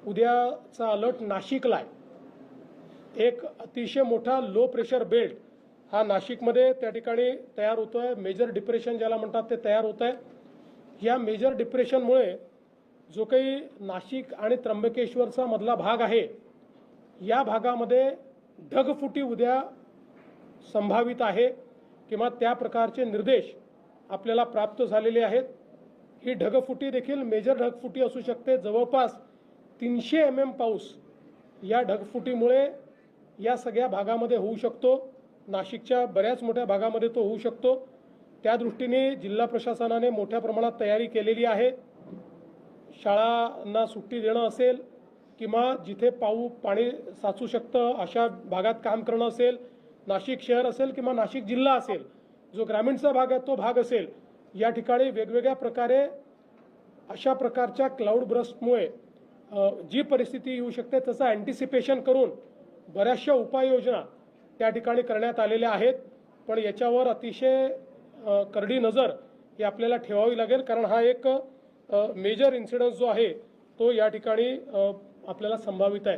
उद्याचा अलर्ट नाशिकला आहे। एक अतिशय मोठा लो प्रेशर बेल्ट हा नाशिकमध्ये त्या ठिकाणी तयार होतोय। मेजर डिप्रेशन ज्याला म्हणतात ते तयार होत आहे। या मेजर डिप्रेशनमुळे जो काही नाशिक आणि त्र्यंबकेश्वरचा मधला भाग आहे या भागामध्ये ढगफुटी उद्या संभावित आहे किंवा त्या प्रकारचे निर्देश आपल्याला प्राप्त झालेले आहेत। ही ढगफुटी देखील मेजर ढगफुटी असू शकते। जवळपास 300 mm पाऊस या ढगफुटीमुळे या सगळ्या भागामध्ये होऊ शकतो। नाशिकच्या बऱ्याच मोठ्या भागामध्ये तो होऊ शकतो। त्या दृष्टीने जिल्हा प्रशासनाने मोठ्या प्रमाणात तयारी केलेली आहे। शाळांना सुट्टी देणं असेल किंवा जिथे पाणी साचू शकतं अशा भागात काम करणं असेल, नाशिक शहर असेल किंवा नाशिक जिल्हा असेल, जो ग्रामीणचा भाग आहे तो भाग असेल, या ठिकाणी वेगवेगळ्या प्रकारे अशा प्रकारच्या क्लाउड ब्रस्टमुळे जी परिस्थिती येऊ शकते त्याचं अँटिसिपेशन करून बऱ्याचशा उपाययोजना त्या ठिकाणी करण्यात आलेल्या आहेत। पण याच्यावर अतिशय करडी नजर ही आपल्याला ठेवावी लागेल, कारण हा एक मेजर इन्सिडन्स जो आहे तो या ठिकाणी आपल्याला संभावित आहे।